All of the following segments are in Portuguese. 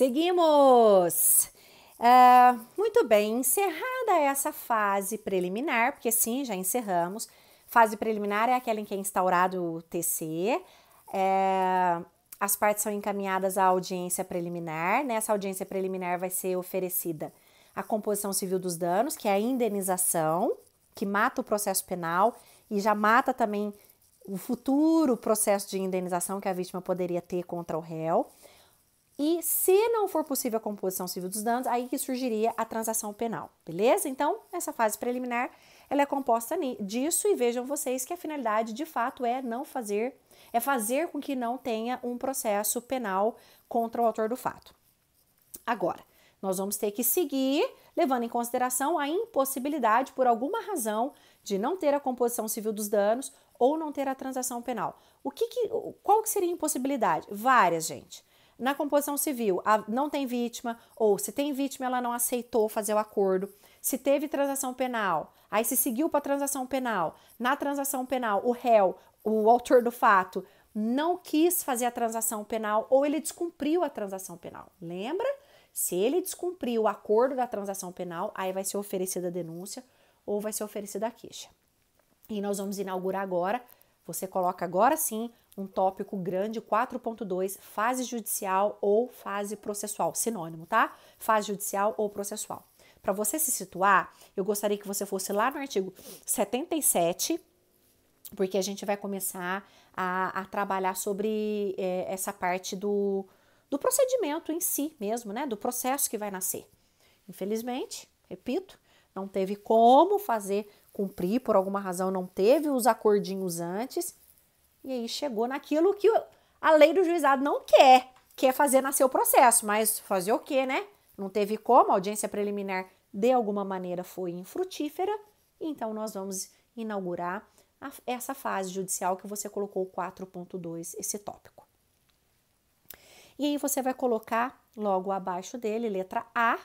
Seguimos! Muito bem, encerrada essa fase preliminar, porque sim, já encerramos. Fase preliminar é aquela em que é instaurado o TC. As partes são encaminhadas à audiência preliminar. Nessa audiência preliminar vai ser oferecida a composição civil dos danos, que é a indenização, que mata o processo penal e já mata também o futuro processo de indenização que a vítima poderia ter contra o réu. E se não for possível a composição civil dos danos, aí que surgiria a transação penal, beleza? Então, essa fase preliminar, ela é composta disso e vejam vocês que a finalidade, de fato, é fazer com que não tenha um processo penal contra o autor do fato. Agora, nós vamos ter que seguir levando em consideração a impossibilidade, por alguma razão, de não ter a composição civil dos danos ou não ter a transação penal. Qual que seria a impossibilidade? Várias, gente. Na composição civil, não tem vítima, ou se tem vítima, ela não aceitou fazer o acordo. Se teve transação penal, aí se seguiu para a transação penal. Na transação penal, o réu, o autor do fato, não quis fazer a transação penal ou ele descumpriu a transação penal. Lembra? Se ele descumpriu o acordo da transação penal, aí vai ser oferecida a denúncia ou vai ser oferecida a queixa. E nós vamos inaugurar agora, você coloca agora sim um tópico grande, 4.2, fase judicial ou fase processual, sinônimo, tá? Fase judicial ou processual. Para você se situar, eu gostaria que você fosse lá no artigo 77, porque a gente vai começar a trabalhar sobre essa parte do procedimento em si mesmo, né? Do processo que vai nascer. Infelizmente, repito, não teve como cumprir, por alguma razão não teve os acordinhos antes, e aí chegou naquilo que a lei do juizado não quer fazer nascer o processo, mas fazer o quê, né? Não teve como, a audiência preliminar de alguma maneira foi infrutífera, então nós vamos inaugurar essa fase judicial que você colocou 4.2, esse tópico. E aí você vai colocar logo abaixo dele, letra A,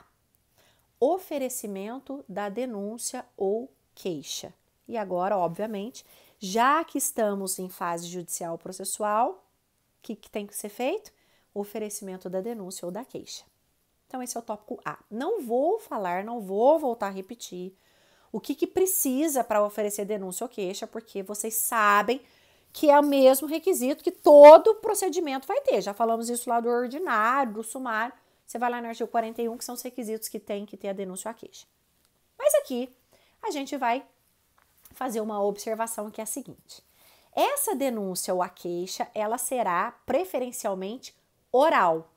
oferecimento da denúncia ou queixa. E agora, obviamente, já que estamos em fase judicial processual, o que tem que ser feito? Oferecimento da denúncia ou da queixa. Então, esse é o tópico A. Não vou voltar a repetir o que precisa para oferecer denúncia ou queixa, porque vocês sabem que é o mesmo requisito que todo procedimento vai ter. Já falamos isso lá do ordinário, do sumário. Você vai lá no artigo 41, que são os requisitos que tem que ter a denúncia ou a queixa. Mas aqui, a gente vai fazer uma observação que é a seguinte. Essa denúncia ou a queixa, ela será preferencialmente oral.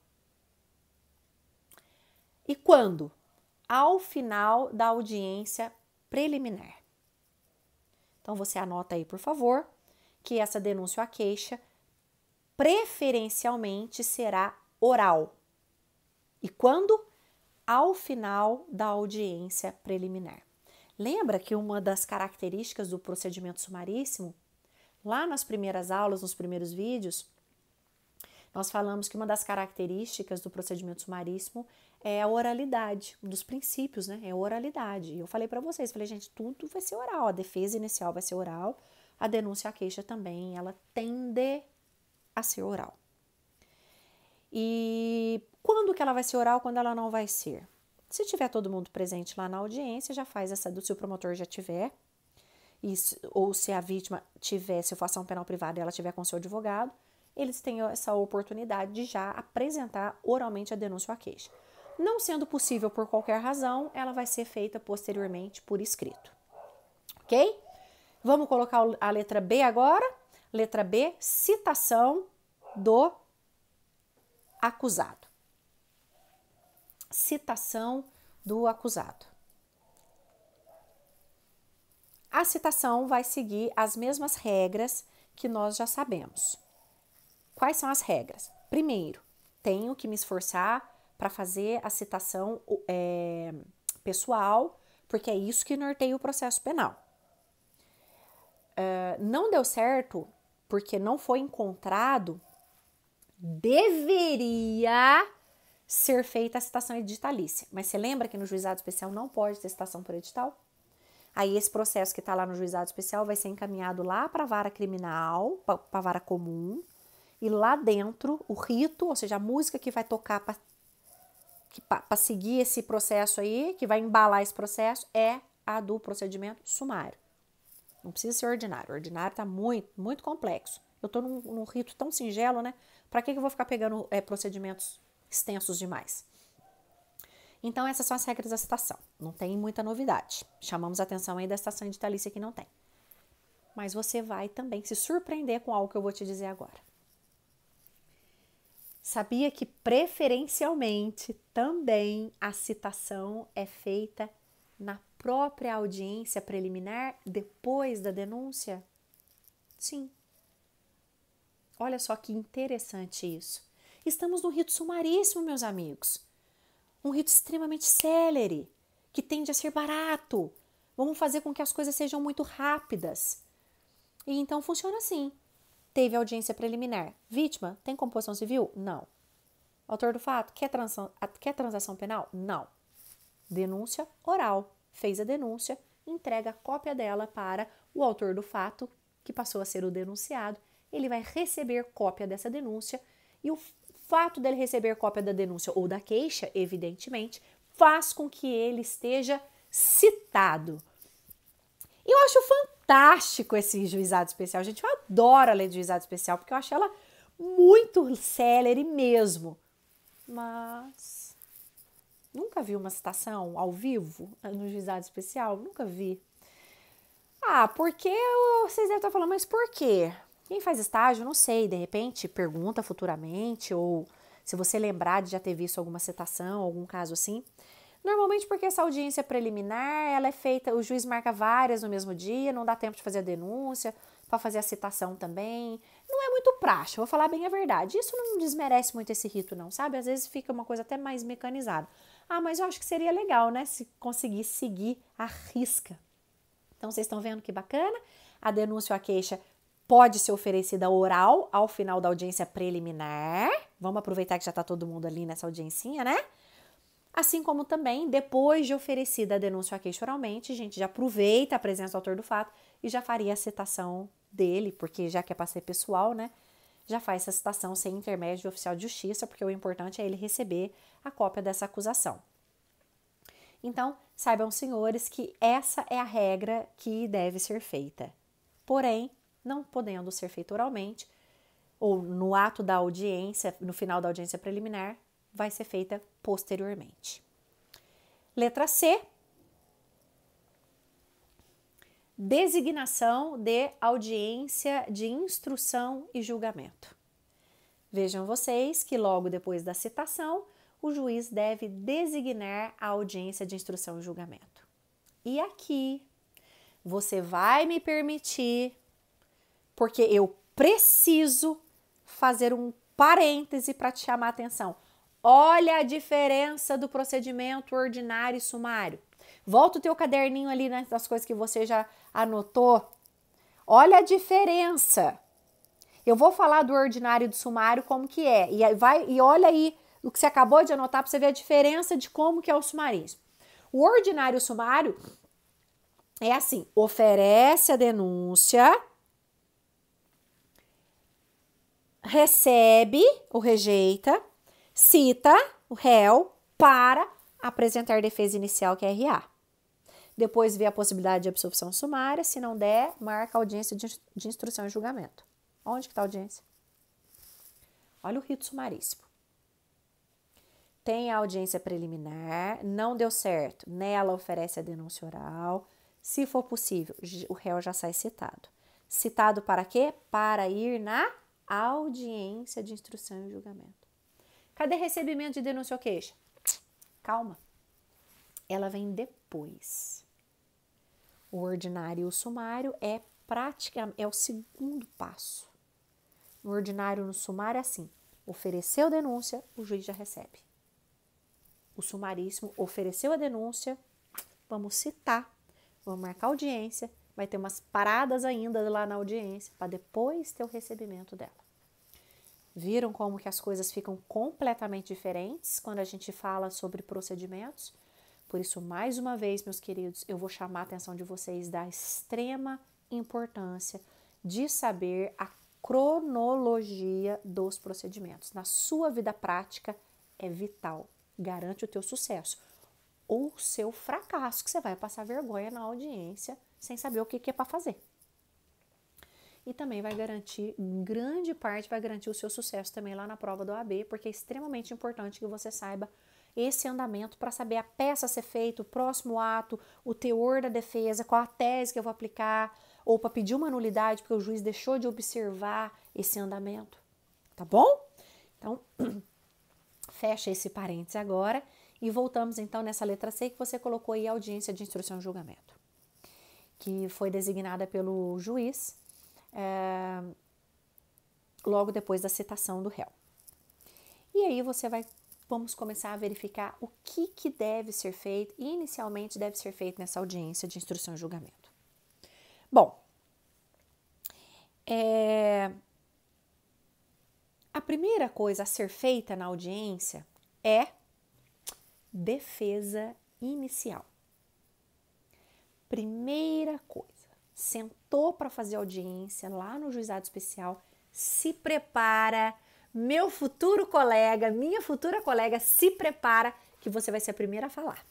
E quando? Ao final da audiência preliminar. Então, você anota aí, por favor, que essa denúncia ou a queixa preferencialmente será oral. E quando? Ao final da audiência preliminar. Lembra que uma das características do procedimento sumaríssimo, lá nas primeiras aulas, nos primeiros vídeos, nós falamos que uma das características do procedimento sumaríssimo é a oralidade, um dos princípios, né? É a oralidade. E eu falei para vocês, gente, tudo vai ser oral, a defesa inicial vai ser oral, a denúncia e a queixa também, ela tende a ser oral. E quando que ela vai ser oral, quando ela não vai ser? Se tiver todo mundo presente lá na audiência, já faz essa se o promotor já tiver, ou se a vítima tiver, se for ação penal privada e ela tiver com seu advogado, eles têm essa oportunidade de já apresentar oralmente a denúncia ou a queixa. Não sendo possível por qualquer razão, ela vai ser feita posteriormente por escrito. Ok? Vamos colocar a letra B agora. Letra B, citação do acusado. Citação do acusado. A citação vai seguir as mesmas regras que nós já sabemos. Quais são as regras? Primeiro, tenho que me esforçar para fazer a citação pessoal, porque é isso que norteia o processo penal. Não deu certo porque não foi encontrado, deveria ser feita a citação editalícia. Mas você lembra que no juizado especial não pode ter citação por edital? Aí esse processo que está lá no juizado especial vai ser encaminhado lá para a vara criminal, para a vara comum, e lá dentro o rito, ou seja, a música que vai tocar para para seguir esse processo aí, que vai embalar esse processo, é a do procedimento sumário. Não precisa ser ordinário. O ordinário está muito, muito complexo. Eu estou num rito tão singelo, né? Para que eu vou ficar pegando procedimentos extensos demais? Então, essas são as regras da citação. Não tem muita novidade. Chamamos a atenção aí da citação editalícia que não tem. Mas você vai também se surpreender com algo que eu vou te dizer agora. Sabia que preferencialmente também a citação é feita na própria audiência preliminar depois da denúncia? Sim. Olha só que interessante isso. Estamos num rito sumaríssimo, meus amigos. Um rito extremamente célere, que tende a ser barato. Vamos fazer com que as coisas sejam muito rápidas. E então funciona assim. Teve audiência preliminar. Vítima, tem composição civil? Não. Autor do fato, quer transação penal? Não. Denúncia oral. Fez a denúncia, entrega a cópia dela para o autor do fato, que passou a ser o denunciado. Ele vai receber cópia dessa denúncia e o fato dele receber cópia da denúncia ou da queixa, evidentemente, faz com que ele esteja citado. E eu acho fantástico esse juizado especial. Gente, eu adoro a lei de juizado especial, porque eu acho ela muito célere mesmo. Mas nunca vi uma citação ao vivo no juizado especial? Nunca vi. Porque vocês devem estar falando, mas por quê? Quem faz estágio, não sei, de repente pergunta futuramente, ou se você lembrar de já ter visto alguma citação, algum caso assim. Normalmente porque essa audiência preliminar, ela é feita, o juiz marca várias no mesmo dia, não dá tempo de fazer a denúncia, para fazer a citação também. Não é muito prático, vou falar bem a verdade. Isso não desmerece muito esse rito não, sabe? Às vezes fica uma coisa até mais mecanizada. Mas eu acho que seria legal, né, se conseguir seguir a risca. Então, vocês estão vendo que bacana? A denúncia ou a queixa pode ser oferecida oral ao final da audiência preliminar. Vamos aproveitar que já está todo mundo ali nessa audiencinha, né? Assim como também, depois de oferecida a denúncia ou a queixa oralmente, a gente já aproveita a presença do autor do fato e já faria a citação dele, porque já que é para ser pessoal, né? Já faz essa citação sem intermédio de oficial de justiça, porque o importante é ele receber a cópia dessa acusação. Então, saibam, senhores, que essa é a regra que deve ser feita. Porém, não podendo ser feita oralmente, ou no ato da audiência, no final da audiência preliminar, vai ser feita posteriormente. Letra C. Designação de audiência de instrução e julgamento. Vejam vocês que logo depois da citação, o juiz deve designar a audiência de instrução e julgamento. E aqui, você vai me permitir, porque eu preciso fazer um parêntese para te chamar a atenção. Olha a diferença do procedimento ordinário e sumário. Volta o teu caderninho ali, né, das coisas que você já anotou. Olha a diferença. Eu vou falar do ordinário e do sumário como que é. E olha aí o que você acabou de anotar para você ver a diferença de como que é o sumarismo. O ordinário e o sumário é assim, oferece a denúncia, recebe ou rejeita, cita o réu para apresentar defesa inicial, que é RA. Depois vê a possibilidade de absolvição sumária, se não der, marca a audiência de instrução e julgamento. Onde que está a audiência? Olha o rito sumaríssimo. Tem a audiência preliminar, não deu certo, nela oferece a denúncia oral. Se for possível, o réu já sai citado. Citado para quê? Para ir na audiência de instrução e julgamento. Cadê recebimento de denúncia ou queixa? Calma. Ela vem depois. O ordinário e o sumário é o segundo passo. No ordinário e no sumário é assim. Ofereceu denúncia, o juiz já recebe. O sumaríssimo ofereceu a denúncia, vamos citar, vamos marcar audiência, vai ter umas paradas ainda lá na audiência para depois ter o recebimento dela. Viram como que as coisas ficam completamente diferentes quando a gente fala sobre procedimentos? Por isso, mais uma vez, meus queridos, eu vou chamar a atenção de vocês da extrema importância de saber a cronologia dos procedimentos. Na sua vida prática é vital. garante o teu sucesso. Ou o seu fracasso, que você vai passar vergonha na audiência sem saber o que é para fazer. E também vai garantir, grande parte vai garantir o seu sucesso também lá na prova do OAB, porque é extremamente importante que você saiba esse andamento para saber a peça a ser feita, o próximo ato, o teor da defesa, qual a tese que eu vou aplicar, ou para pedir uma nulidade porque o juiz deixou de observar esse andamento, tá bom? Então, fecha esse parênteses agora e voltamos então nessa letra C que você colocou aí, audiência de instrução e julgamento, que foi designada pelo juiz logo depois da citação do réu. E aí vamos começar a verificar o que deve ser feito, e inicialmente deve ser feito nessa audiência de instrução e julgamento. Bom, a primeira coisa a ser feita na audiência é defesa inicial. Primeira coisa, sentou para fazer audiência lá no juizado especial, se prepara, meu futuro colega, minha futura colega, se prepara que você vai ser a primeira a falar,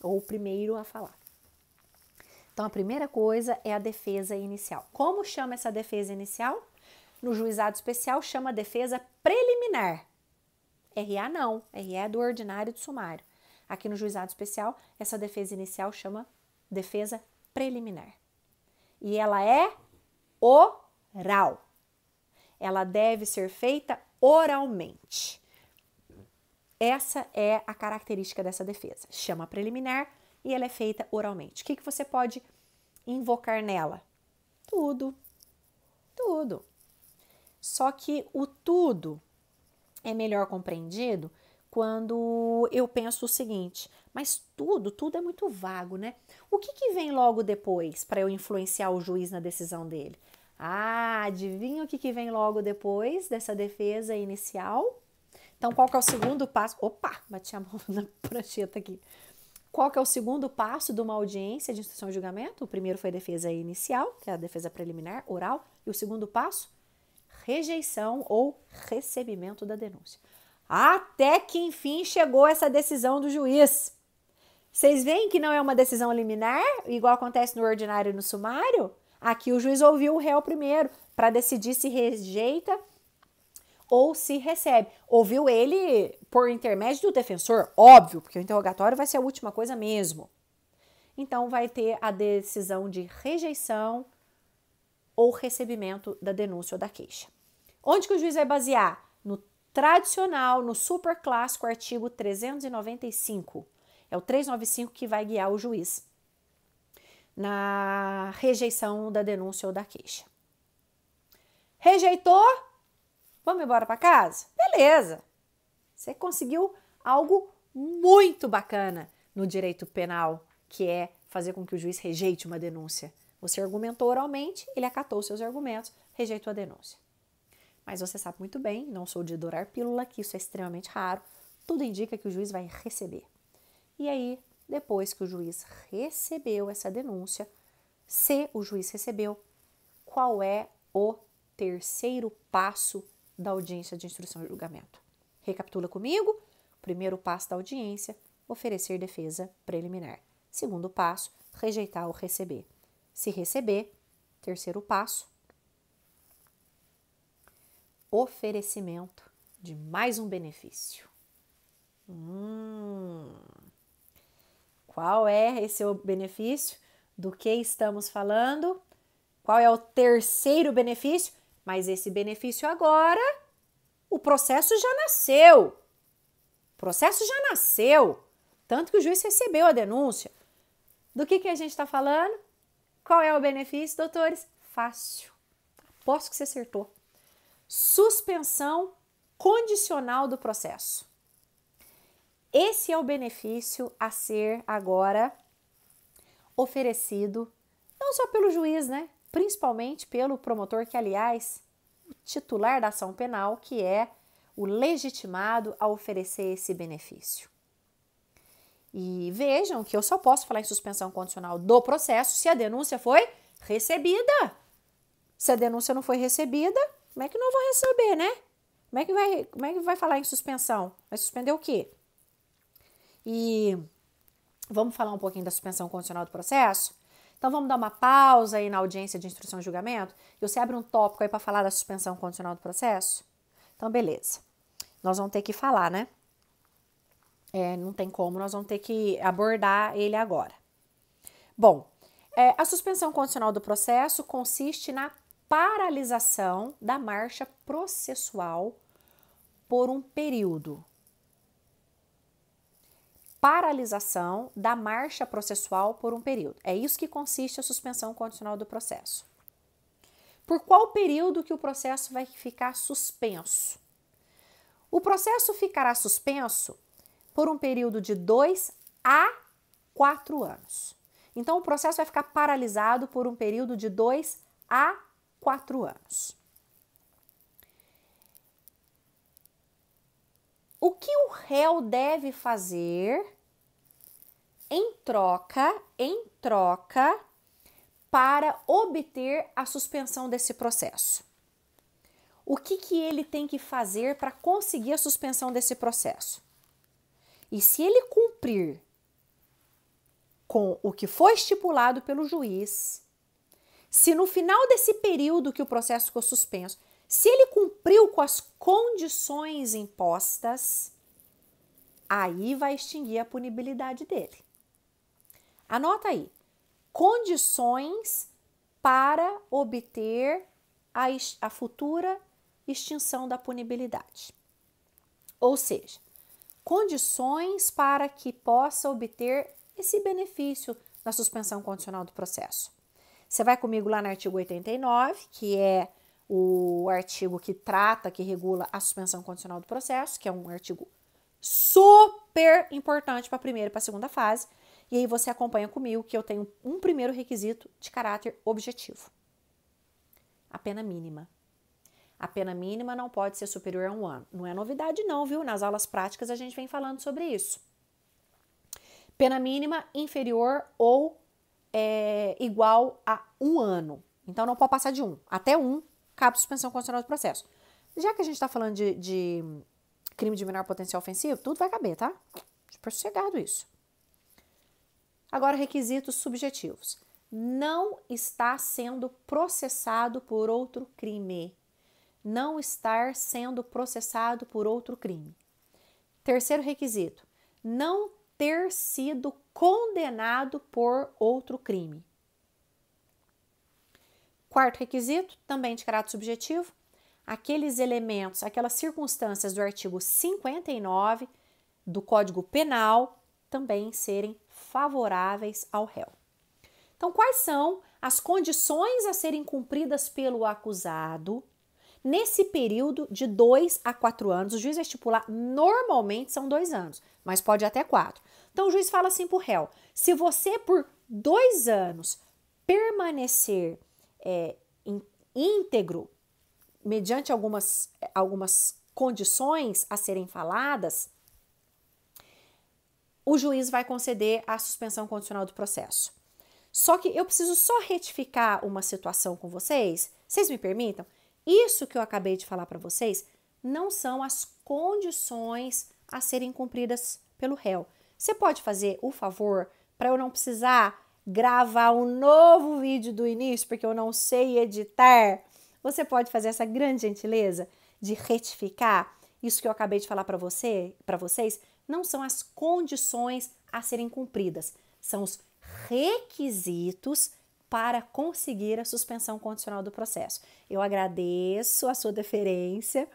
ou o primeiro a falar. Então, a primeira coisa é a defesa inicial. Como chama essa defesa inicial? No juizado especial chama defesa preliminar. RA não, RA é do ordinário e do sumário. Aqui no juizado especial, essa defesa inicial chama defesa preliminar. E ela é oral. Ela deve ser feita oralmente. Essa é a característica dessa defesa. Chama preliminar e ela é feita oralmente. O que você pode invocar nela? Tudo. Tudo. Só que o tudo é melhor compreendido quando eu penso o seguinte, mas tudo é muito vago, né? O que vem logo depois para eu influenciar o juiz na decisão dele? Ah, adivinha o que vem logo depois dessa defesa inicial? Então, qual que é o segundo passo? Opa, bati a mão na prancheta aqui. Qual que é o segundo passo de uma audiência de instrução e julgamento? O primeiro foi a defesa inicial, que é a defesa preliminar, oral. E o segundo passo? Rejeição ou recebimento da denúncia. Até que, enfim, chegou essa decisão do juiz. Vocês veem que não é uma decisão liminar, igual acontece no ordinário e no sumário? Aqui o juiz ouviu o réu primeiro para decidir se rejeita ou se recebe. Ouviu ele por intermédio do defensor, óbvio, porque o interrogatório vai ser a última coisa mesmo. Então, vai ter a decisão de rejeição ou recebimento da denúncia ou da queixa. Onde que o juiz vai basear? No tradicional, no superclássico artigo 395. É o 395 que vai guiar o juiz na rejeição da denúncia ou da queixa. Rejeitou? Vamos embora para casa? Beleza. Você conseguiu algo muito bacana no direito penal, que é fazer com que o juiz rejeite uma denúncia. Você argumentou oralmente, ele acatou seus argumentos, rejeitou a denúncia. Mas você sabe muito bem, não sou de dourar pílula, que isso é extremamente raro, tudo indica que o juiz vai receber. E aí, depois que o juiz recebeu essa denúncia, se o juiz recebeu, qual é o terceiro passo da audiência de instrução e julgamento? Recapitula comigo. Primeiro passo da audiência, oferecer defesa preliminar. Segundo passo, rejeitar ou receber. Se receber, terceiro passo, oferecimento de mais um benefício. Qual é esse benefício? Do que estamos falando? Qual é o terceiro benefício? Mas esse benefício agora, o processo já nasceu. O processo já nasceu. Tanto que o juiz recebeu a denúncia. Do que a gente está falando? Qual é o benefício, doutores? Fácil. Aposto que você acertou. Suspensão condicional do processo. Esse é o benefício a ser agora oferecido, não só pelo juiz, né? Principalmente pelo promotor, que, aliás, o titular da ação penal, que é o legitimado a oferecer esse benefício. E vejam que eu só posso falar em suspensão condicional do processo se a denúncia foi recebida. Se a denúncia não foi recebida, como é que não vou receber, né? Como é que vai falar em suspensão? Vai suspender o quê? e vamos falar um pouquinho da suspensão condicional do processo? Então vamos dar uma pausa aí na audiência de instrução e julgamento e você abre um tópico aí para falar da suspensão condicional do processo? Então beleza, nós vamos ter que falar, né? Não tem como, nós vamos ter que abordar ele agora. Bom, a suspensão condicional do processo consiste na paralisação da marcha processual por um período. Paralisação da marcha processual por um período. É isso que consiste a suspensão condicional do processo. Por qual período que o processo vai ficar suspenso? O processo ficará suspenso por um período de 2 a 4 anos. Então, o processo vai ficar paralisado por um período de 2 a 4 anos. O que o réu deve fazer em troca, para obter a suspensão desse processo? O que ele tem que fazer para conseguir a suspensão desse processo? E se ele cumprir com o que foi estipulado pelo juiz, se no final desse período que o processo ficou suspenso, se ele cumpriu com as condições impostas, aí vai extinguir a punibilidade dele. Anota aí, condições para obter a futura extinção da punibilidade. Ou seja, condições para que possa obter esse benefício da suspensão condicional do processo. Você vai comigo lá no artigo 89, que é o artigo que trata, que regula a suspensão condicional do processo, que é um artigo super importante para a primeira e para a segunda fase. E aí você acompanha comigo que eu tenho um primeiro requisito de caráter objetivo. A pena mínima. A pena mínima não pode ser superior a 1 ano. Não é novidade não, viu? Nas aulas práticas a gente vem falando sobre isso. Pena mínima inferior ou igual a 1 ano. Então não pode passar de 1. Até 1 cabe suspensão condicional do processo. Já que a gente está falando de crime de menor potencial ofensivo, tudo vai caber, tá? Super sossegado isso. Agora, requisitos subjetivos. Não está sendo processado por outro crime. Não estar sendo processado por outro crime. Terceiro requisito, não ter sido condenado por outro crime. Quarto requisito, também de caráter subjetivo, aqueles elementos, aquelas circunstâncias do artigo 59 do Código Penal também serem favoráveis ao réu. Então, quais são as condições a serem cumpridas pelo acusado nesse período de 2 a 4 anos? O juiz vai estipular, normalmente são 2 anos, mas pode até 4. Então, o juiz fala assim para o réu, se você por 2 anos permanecer íntegro, mediante algumas condições a serem faladas, o juiz vai conceder a suspensão condicional do processo. Só que eu preciso só retificar uma situação com vocês. Vocês me permitam? Isso que eu acabei de falar para vocês não são as condições a serem cumpridas pelo réu. Você pode fazer o favor para eu não precisar gravar um novo vídeo do início, porque eu não sei editar? Você pode fazer essa grande gentileza de retificar isso que eu acabei de falar para vocês? Não são as condições a serem cumpridas, são os requisitos para conseguir a suspensão condicional do processo. Eu agradeço a sua deferência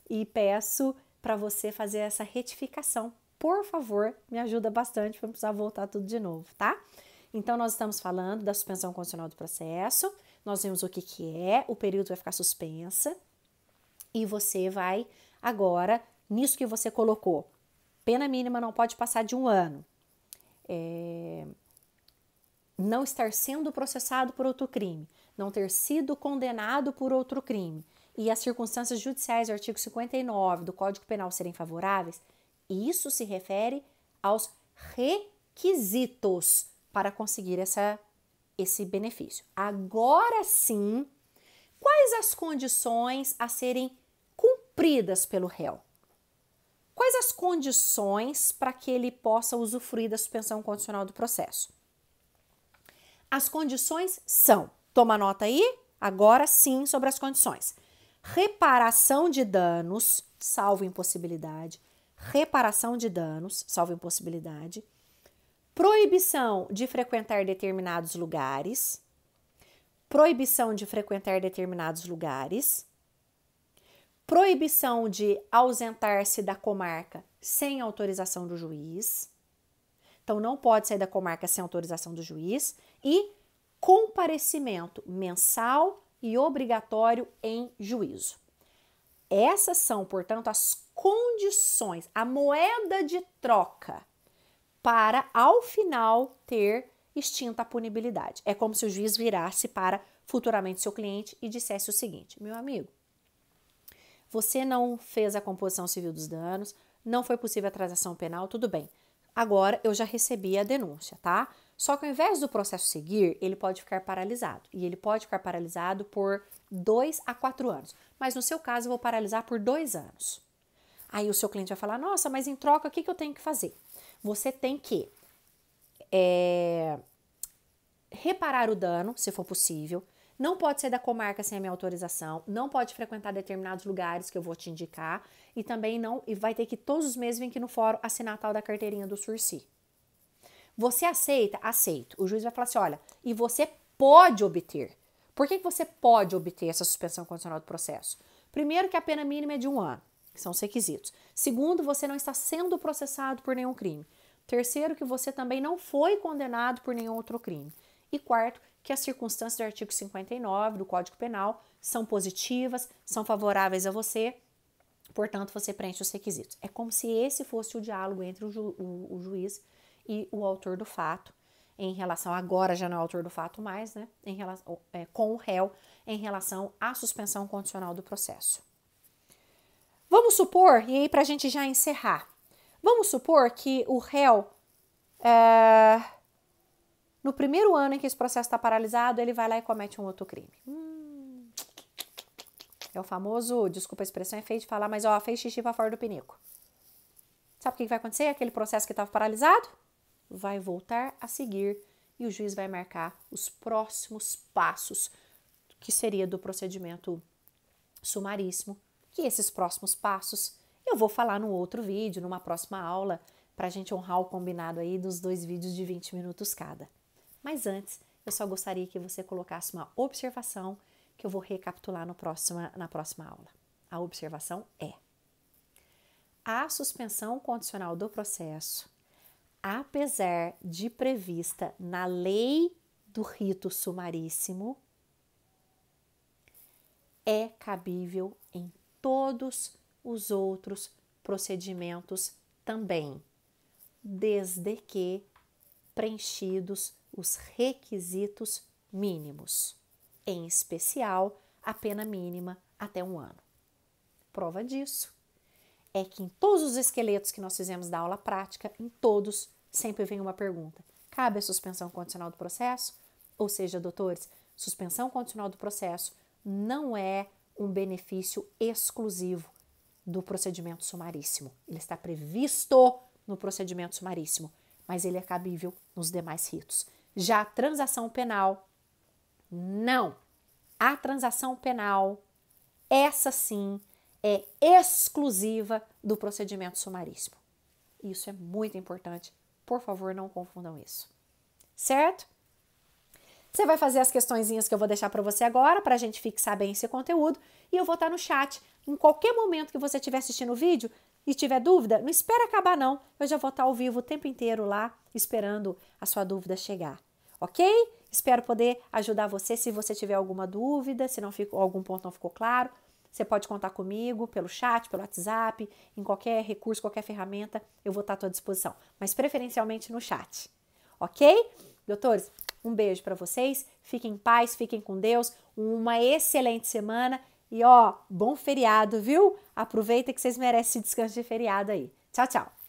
e peço para você fazer essa retificação. Por favor, me ajuda bastante para não precisar voltar tudo de novo, tá? Então, nós estamos falando da suspensão condicional do processo, nós vimos o que é, o período vai ficar suspensa e você vai agora, nisso que você colocou, pena mínima não pode passar de 1 ano. Não estar sendo processado por outro crime, não ter sido condenado por outro crime e as circunstâncias judiciais do artigo 59 do Código Penal serem favoráveis, isso se refere aos requisitos para conseguir esse benefício. Agora sim, quais as condições a serem cumpridas pelo réu? Quais as condições para que ele possa usufruir da suspensão condicional do processo. As condições são, toma nota aí, agora sim sobre as condições. Reparação de danos, salvo impossibilidade. Reparação de danos, salvo impossibilidade. Proibição de frequentar determinados lugares. Proibição de frequentar determinados lugares. Proibição de ausentar-se da comarca sem autorização do juiz. Então, não pode sair da comarca sem autorização do juiz. E comparecimento mensal e obrigatório em juízo. Essas são, portanto, as condições, a moeda de troca para, ao final, ter extinta a punibilidade. É como se o juiz virasse para futuramente seu cliente e dissesse o seguinte: meu amigo, você não fez a composição civil dos danos, não foi possível a transação penal, tudo bem. Agora eu já recebi a denúncia, tá? Só que ao invés do processo seguir, ele pode ficar paralisado. E ele pode ficar paralisado por 2 a 4 anos. Mas no seu caso, eu vou paralisar por 2 anos. Aí o seu cliente vai falar, nossa, mas em troca, o que eu tenho que fazer? Você tem que reparar o dano, se for possível. Não pode sair da comarca sem a minha autorização. Não pode frequentar determinados lugares que eu vou te indicar. E também não, e vai ter que todos os meses vir aqui no fórum assinar a tal da carteirinha do Sursi. Você aceita? Aceito. O juiz vai falar assim, olha, e você pode obter. Por que você pode obter essa suspensão condicional do processo? Primeiro, que a pena mínima é de 1 ano, que são os requisitos. Segundo, você não está sendo processado por nenhum crime. Terceiro, que você também não foi condenado por nenhum outro crime. E quarto, que as circunstâncias do artigo 59 do Código Penal são positivas, são favoráveis a você, portanto, você preenche os requisitos. É como se esse fosse o diálogo entre o juiz e o autor do fato, em relação, agora já não é o autor do fato mais, né, em relação, com o réu, em relação à suspensão condicional do processo. Vamos supor, e aí para a gente já encerrar, vamos supor que o réu, no primeiro ano em que esse processo está paralisado, ele vai lá e comete um outro crime. É o famoso, desculpa a expressão, é feio de falar, mas ó, fez xixi para fora do pinico. Sabe o que vai acontecer? Aquele processo que estava paralisado vai voltar a seguir e o juiz vai marcar os próximos passos, que seria do procedimento sumaríssimo. E esses próximos passos eu vou falar no outro vídeo, numa próxima aula, para a gente honrar o combinado aí dos 2 vídeos de 20 minutos cada. Mas antes, eu só gostaria que você colocasse uma observação que eu vou recapitular na próxima aula. A observação é: a suspensão condicional do processo, apesar de prevista na lei do rito sumaríssimo, é cabível em todos os outros procedimentos também, desde que preenchidos os requisitos mínimos, em especial a pena mínima até 1 ano. Prova disso é que em todos os esqueletos que nós fizemos da aula prática, em todos, sempre vem uma pergunta: cabe a suspensão condicional do processo? Ou seja, doutores, suspensão condicional do processo não é um benefício exclusivo do procedimento sumaríssimo. Ele está previsto no procedimento sumaríssimo, mas ele é cabível nos demais ritos. Já a transação penal, não. A transação penal, essa sim, é exclusiva do procedimento sumaríssimo. Isso é muito importante. Por favor, não confundam isso. Certo? Você vai fazer as questõezinhas que eu vou deixar para você agora, para a gente fixar bem esse conteúdo, e eu vou estar no chat. Em qualquer momento que você estiver assistindo o vídeo e tiver dúvida, não espera acabar não. Eu já vou estar ao vivo o tempo inteiro lá, esperando a sua dúvida chegar. Ok? Espero poder ajudar você se você tiver alguma dúvida, se não ficou, algum ponto não ficou claro. Você pode contar comigo pelo chat, pelo WhatsApp, em qualquer recurso, qualquer ferramenta, eu vou estar à tua disposição, mas preferencialmente no chat. Ok? Doutores, um beijo para vocês, fiquem em paz, fiquem com Deus, uma excelente semana e ó, bom feriado, viu? Aproveita que vocês merecem esse descanso de feriado aí. Tchau, tchau!